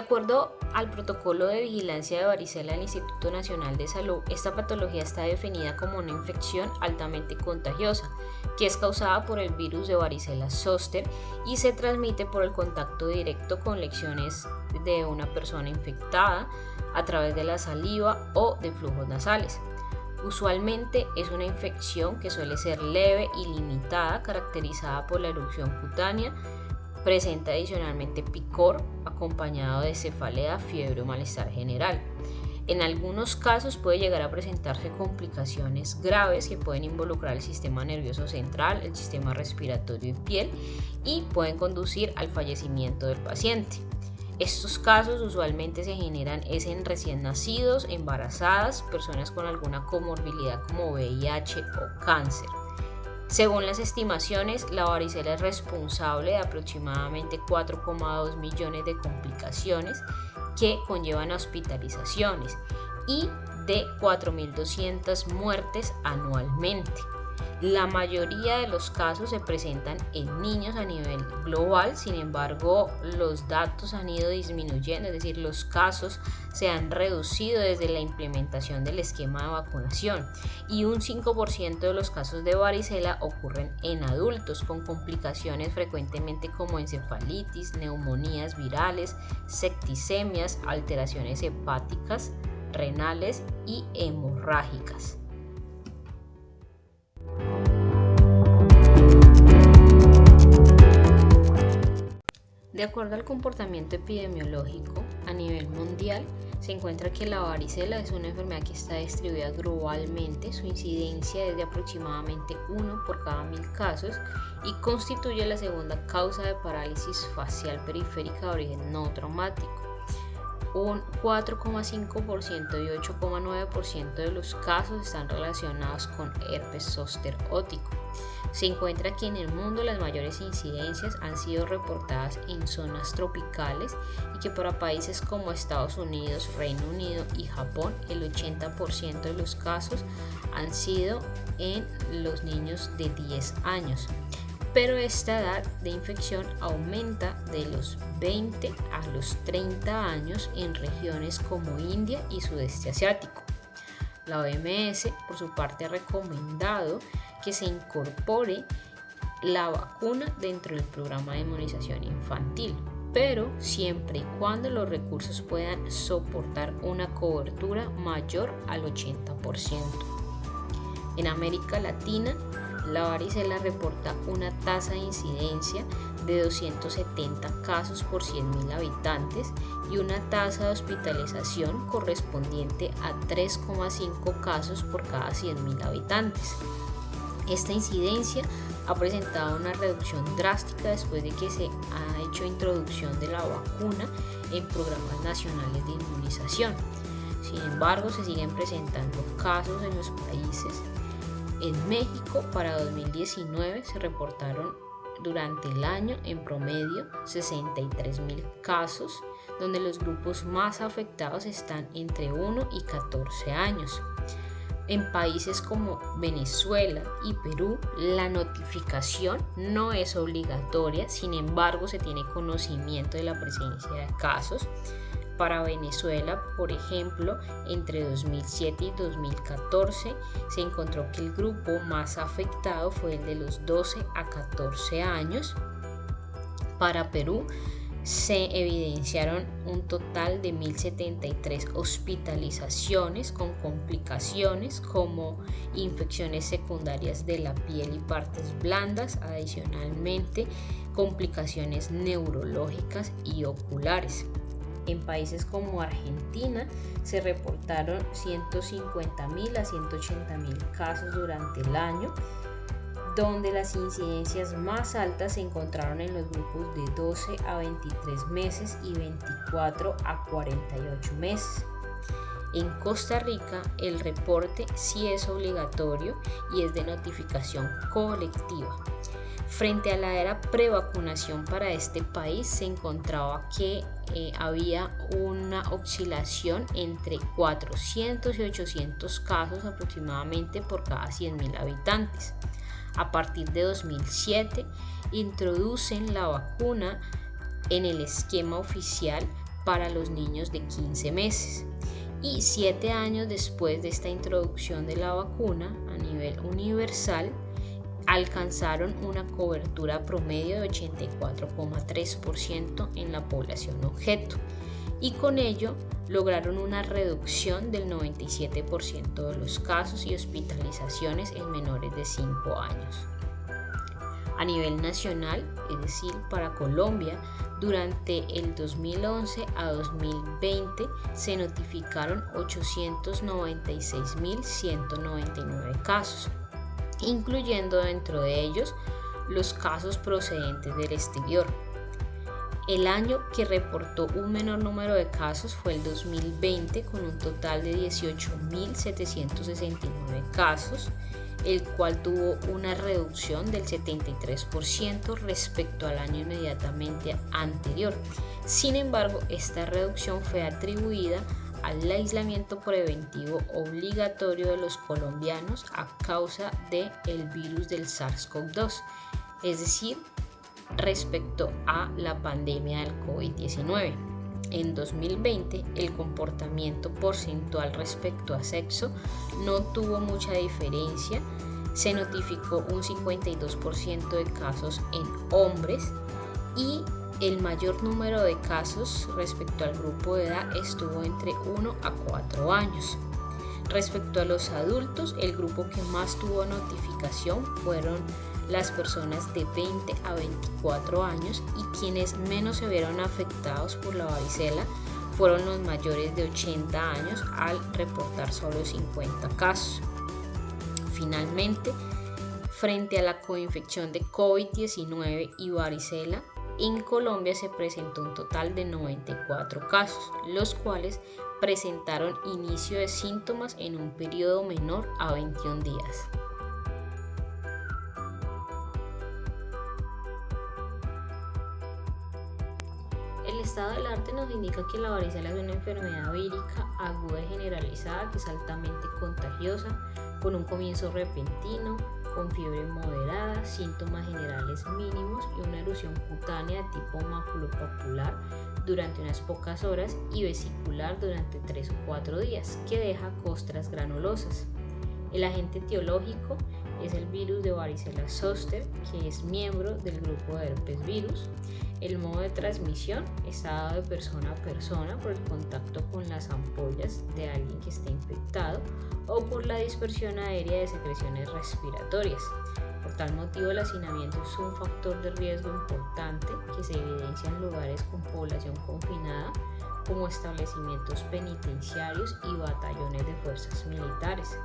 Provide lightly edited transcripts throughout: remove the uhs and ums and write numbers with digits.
acuerdo al protocolo de vigilancia de varicela del Instituto Nacional de Salud, esta patología está definida como una infección altamente contagiosa, que es causada por el virus de varicela zoster y se transmite por el contacto directo con lesiones de una persona infectada a través de la saliva o de flujos nasales. Usualmente es una infección que suele ser leve y limitada, caracterizada por la erupción cutánea. Presenta adicionalmente picor, acompañado de cefalea, fiebre o malestar general. En algunos casos puede llegar a presentarse complicaciones graves que pueden involucrar el sistema nervioso central, el sistema respiratorio y piel, y pueden conducir al fallecimiento del paciente. Estos casos usualmente se generan en recién nacidos, embarazadas, personas con alguna comorbilidad como VIH o cáncer. Según las estimaciones, la varicela es responsable de aproximadamente 4,2 millones de complicaciones que conllevan hospitalizaciones y de 4.200 muertes anualmente. La mayoría de los casos se presentan en niños a nivel global, sin embargo, los datos han ido disminuyendo, es decir, los casos se han reducido desde la implementación del esquema de vacunación y un 5% de los casos de varicela ocurren en adultos con complicaciones frecuentemente como encefalitis, neumonías virales, septicemias, alteraciones hepáticas, renales y hemorrágicas. De acuerdo al comportamiento epidemiológico a nivel mundial, se encuentra que la varicela es una enfermedad que está distribuida globalmente. Su incidencia es de aproximadamente 1 por cada 1000 casos y constituye la segunda causa de parálisis facial periférica de origen no traumático. Un 4,5% y 8,9% de los casos están relacionados con herpes zóster ótico. Se encuentra que en el mundo las mayores incidencias han sido reportadas en zonas tropicales y que para países como Estados Unidos, Reino Unido y Japón el 80% de los casos han sido en los niños de 10 años. Pero esta edad de infección aumenta de los 20 a los 30 años en regiones como India y Sudeste Asiático. La OMS, por su parte, ha recomendado que se incorpore la vacuna dentro del programa de inmunización infantil, pero siempre y cuando los recursos puedan soportar una cobertura mayor al 80%. En América Latina, la varicela reporta una tasa de incidencia de 270 casos por 100.000 habitantes y una tasa de hospitalización correspondiente a 3,5 casos por cada 100.000 habitantes. Esta incidencia ha presentado una reducción drástica después de que se ha hecho introducción de la vacuna en programas nacionales de inmunización. Sin embargo, se siguen presentando casos en los países. En México, para 2019, se reportaron durante el año en promedio 63.000 casos, donde los grupos más afectados están entre 1 y 14 años. En países como Venezuela y Perú, la notificación no es obligatoria, sin embargo, se tiene conocimiento de la presencia de casos. Para Venezuela, por ejemplo, entre 2007 y 2014 se encontró que el grupo más afectado fue el de los 12 a 14 años. Para Perú se evidenciaron un total de 1.073 hospitalizaciones con complicaciones como infecciones secundarias de la piel y partes blandas, adicionalmente complicaciones neurológicas y oculares. En países como Argentina se reportaron 150.000 a 180.000 casos durante el año, donde las incidencias más altas se encontraron en los grupos de 12 a 23 meses y 24 a 48 meses. En Costa Rica el reporte sí es obligatorio y es de notificación colectiva. Frente a la era prevacunación para este país se encontraba que había una oscilación entre 400 y 800 casos aproximadamente por cada 100.000 habitantes. A partir de 2007 introducen la vacuna en el esquema oficial para los niños de 15 meses. Y 7 años después de esta introducción de la vacuna a nivel universal, alcanzaron una cobertura promedio de 84,3% en la población objeto, y con ello lograron una reducción del 97% de los casos y hospitalizaciones en menores de 5 años. A nivel nacional, es decir, para Colombia, durante el 2011 a 2020 se notificaron 896.199 casos, incluyendo dentro de ellos los casos procedentes del exterior. El año que reportó un menor número de casos fue el 2020, con un total de 18.769 casos, el cual tuvo una reducción del 73% respecto al año inmediatamente anterior. Sin embargo, esta reducción fue atribuida al aislamiento preventivo obligatorio de los colombianos a causa del virus del SARS-CoV-2, es decir, respecto a la pandemia del COVID-19. En 2020, el comportamiento porcentual respecto a sexo no tuvo mucha diferencia. Se notificó un 52% de casos en hombres y el mayor número de casos respecto al grupo de edad estuvo entre 1 a 4 años. Respecto a los adultos, el grupo que más tuvo notificación fueron las personas de 20 a 24 años, y quienes menos se vieron afectados por la varicela fueron los mayores de 80 años, al reportar solo 50 casos. Finalmente, frente a la coinfección de COVID-19 y varicela, en Colombia se presentó un total de 94 casos, los cuales presentaron inicio de síntomas en un periodo menor a 21 días. El estado del arte nos indica que la varicela es una enfermedad vírica aguda y generalizada que es altamente contagiosa, con un comienzo repentino, con fiebre moderada, síntomas generales mínimos y una erupción cutánea de tipo maculopapular durante unas pocas horas y vesicular durante 3 o 4 días, que deja costras granulosas. El agente etiológico es el virus de varicela zoster, que es miembro del grupo de herpes virus. El modo de transmisión está dado de persona a persona por el contacto con las ampollas de alguien que esté infectado o por la dispersión aérea de secreciones respiratorias. Por tal motivo, el hacinamiento es un factor de riesgo importante que se evidencia en lugares con población confinada, como establecimientos penitenciarios y batallones de fuerzas militares.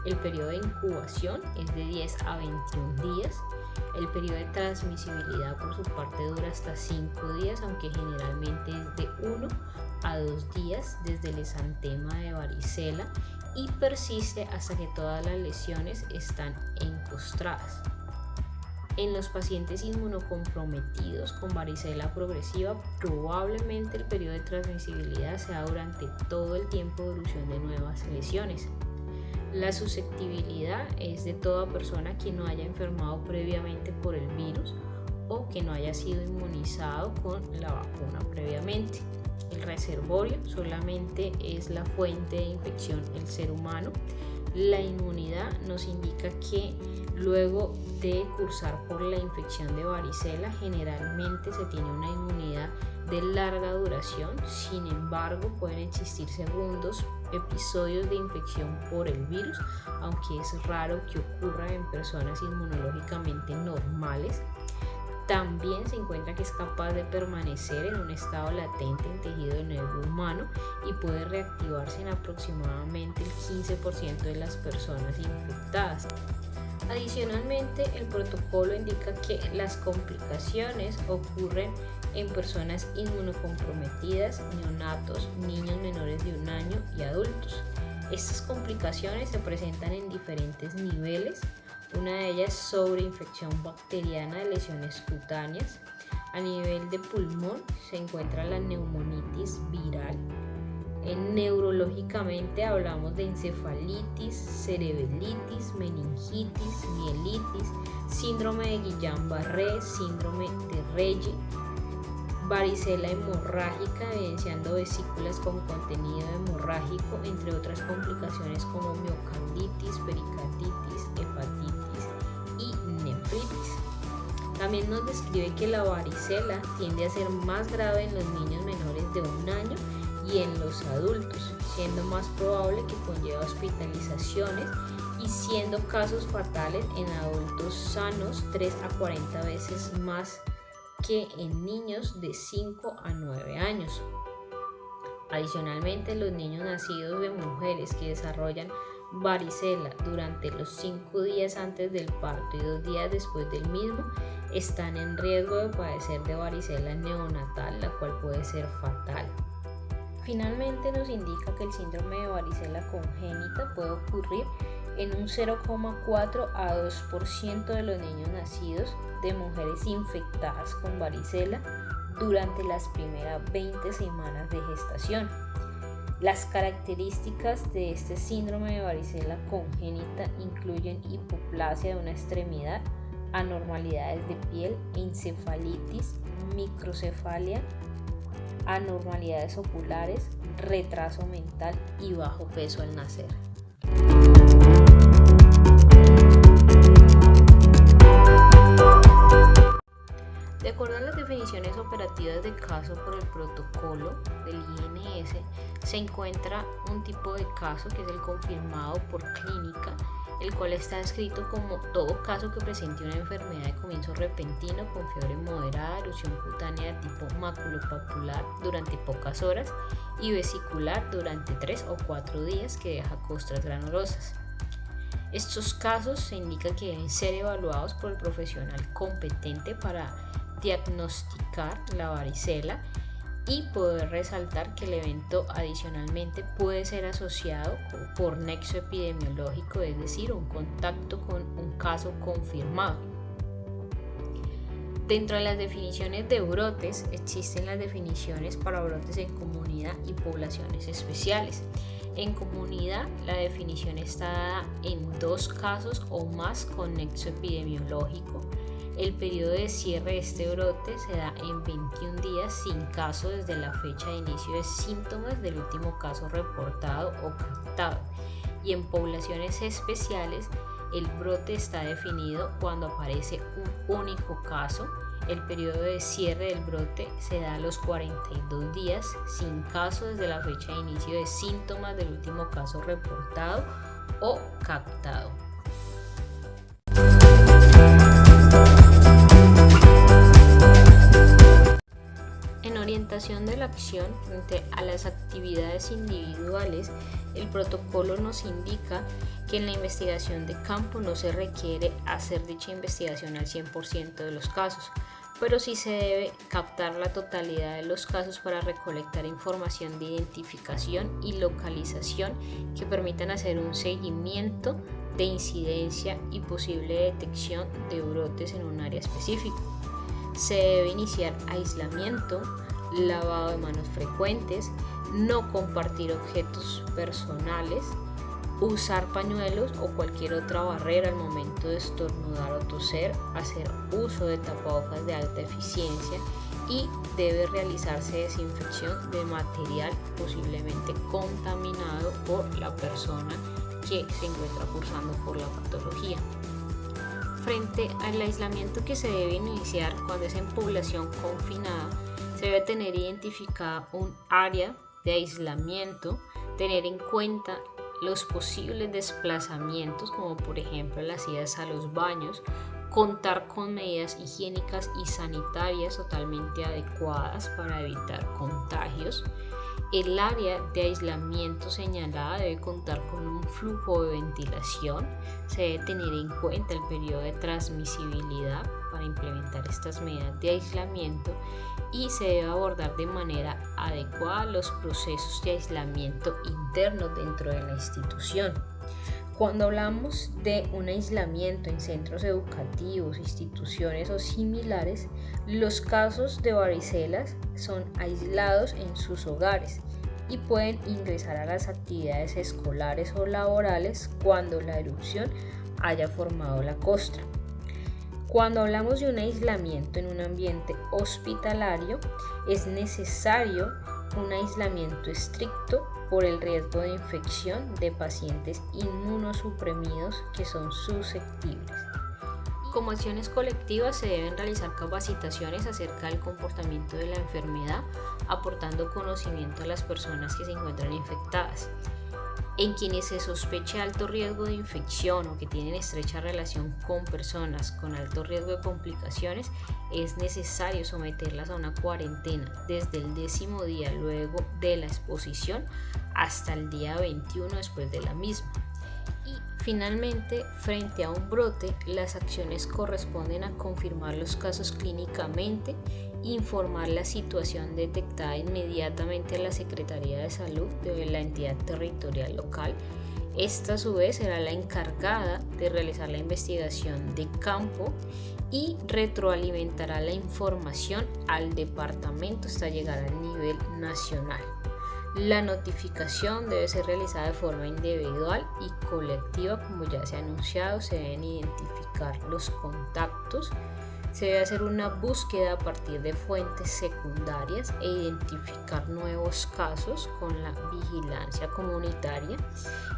El periodo de incubación es de 10 a 21 días. El periodo de transmisibilidad por su parte dura hasta 5 días, aunque generalmente es de 1 a 2 días desde el exantema de varicela, y persiste hasta que todas las lesiones están encostradas. En los pacientes inmunocomprometidos con varicela progresiva, probablemente el periodo de transmisibilidad sea durante todo el tiempo de evolución de nuevas lesiones. La susceptibilidad es de toda persona que no haya enfermado previamente por el virus o que no haya sido inmunizado con la vacuna previamente. El reservorio solamente es la fuente de infección el ser humano. La inmunidad nos indica que luego de cursar por la infección de varicela, generalmente se tiene una inmunidad de larga duración. Sin embargo, pueden existir segundos episodios de infección por el virus, aunque es raro que ocurra en personas inmunológicamente normales. También se encuentra que es capaz de permanecer en un estado latente en tejido del nervio humano y puede reactivarse en aproximadamente el 15% de las personas infectadas. Adicionalmente, el protocolo indica que las complicaciones ocurren en personas inmunocomprometidas, neonatos, niños menores de 1 año y adultos. Estas complicaciones se presentan en diferentes niveles. Una de ellas es sobreinfección bacteriana de lesiones cutáneas. A nivel de pulmón se encuentra la neumonitis viral. Neurológicamente hablamos de encefalitis, cerebelitis, meningitis, mielitis, síndrome de Guillain-Barré, síndrome de Reye, varicela hemorrágica, evidenciando vesículas con contenido hemorrágico, entre otras complicaciones como miocarditis, pericarditis, hepatitis y nefritis. También nos describe que la varicela tiende a ser más grave en los niños menores de 1 año y en los adultos, siendo más probable que conlleva hospitalizaciones y siendo casos fatales en adultos sanos 3 a 40 veces más que en niños de 5 a 9 años. Adicionalmente, los niños nacidos de mujeres que desarrollan varicela durante los 5 días antes del parto y 2 días después del mismo están en riesgo de padecer de varicela neonatal, la cual puede ser fatal. Finalmente, nos indica que el síndrome de varicela congénita puede ocurrir en un 0,4 a 2% de los niños nacidos de mujeres infectadas con varicela durante las primeras 20 semanas de gestación. Las características de este síndrome de varicela congénita incluyen hipoplasia de una extremidad, anormalidades de piel, encefalitis, microcefalia, anormalidades oculares, retraso mental y bajo peso al nacer. De acuerdo a las definiciones operativas de caso por el protocolo del INS, se encuentra un tipo de caso que es el confirmado por clínica, el cual está descrito como todo caso que presente una enfermedad de comienzo repentino con fiebre moderada, erupción cutánea de tipo maculopapular durante pocas horas y vesicular durante 3 o 4 días que deja costras granulosas. Estos casos se indica que deben ser evaluados por el profesional competente para diagnosticar la varicela y poder resaltar que el evento adicionalmente puede ser asociado por nexo epidemiológico, es decir, un contacto con un caso confirmado. Dentro de las definiciones de brotes existen las definiciones para brotes en comunidad y poblaciones especiales. En comunidad, la definición está dada en 2 casos o más con nexo epidemiológico. El periodo de cierre de este brote se da en 21 días sin caso desde la fecha de inicio de síntomas del último caso reportado o captado. Y en poblaciones especiales, el brote está definido cuando aparece un único caso. El periodo de cierre del brote se da a los 42 días sin caso desde la fecha de inicio de síntomas del último caso reportado o captado. En orientación de la acción frente a las actividades individuales, el protocolo nos indica que en la investigación de campo no se requiere hacer dicha investigación al 100% de los casos, pero sí se debe captar la totalidad de los casos para recolectar información de identificación y localización que permitan hacer un seguimiento de incidencia y posible detección de brotes en un área específica. Se debe iniciar aislamiento, lavado de manos frecuentes, no compartir objetos personales, usar pañuelos o cualquier otra barrera al momento de estornudar o toser, hacer uso de tapabocas de alta eficiencia y debe realizarse desinfección de material posiblemente contaminado por la persona que se encuentra cursando por la patología. Frente al aislamiento que se debe iniciar cuando es en población confinada, se debe tener identificada un área de aislamiento, tener en cuenta los posibles desplazamientos, como por ejemplo las idas a los baños, contar con medidas higiénicas y sanitarias totalmente adecuadas para evitar contagios. El área de aislamiento señalada debe contar con un flujo de ventilación. Se debe tener en cuenta el periodo de transmisibilidad para implementar estas medidas de aislamiento y se debe abordar de manera adecuada los procesos de aislamiento interno dentro de la institución. Cuando hablamos de un aislamiento en centros educativos, instituciones o similares, los casos de varicela son aislados en sus hogares y pueden ingresar a las actividades escolares o laborales cuando la erupción haya formado la costra. Cuando hablamos de un aislamiento en un ambiente hospitalario, es necesario un aislamiento estricto por el riesgo de infección de pacientes inmunosuprimidos que son susceptibles. Como acciones colectivas se deben realizar capacitaciones acerca del comportamiento de la enfermedad, aportando conocimiento a las personas que se encuentran infectadas. En quienes se sospeche alto riesgo de infección o que tienen estrecha relación con personas con alto riesgo de complicaciones, es necesario someterlas a una cuarentena desde el 10º día luego de la exposición hasta el día 21 después de la misma. Y finalmente, frente a un brote, las acciones corresponden a confirmar los casos clínicamente, informar la situación detectada inmediatamente a la Secretaría de Salud de la entidad territorial local. Esta a su vez será la encargada de realizar la investigación de campo y retroalimentará la información al departamento hasta llegar al nivel nacional. La notificación debe ser realizada de forma individual y colectiva, como ya se ha anunciado. Se deben identificar los contactos, se debe hacer una búsqueda a partir de fuentes secundarias e identificar nuevos casos con la vigilancia comunitaria,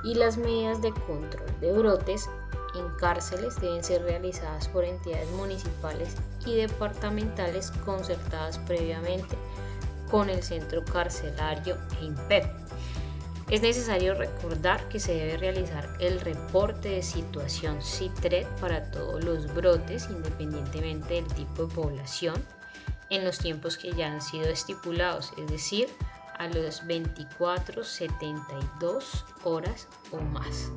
y las medidas de control de brotes en cárceles deben ser realizadas por entidades municipales y departamentales concertadas previamente con el centro carcelario e INPEP. Es necesario recordar que se debe realizar el reporte de situación CITRED para todos los brotes, independientemente del tipo de población, en los tiempos que ya han sido estipulados, es decir, a las 24, 72 horas o más.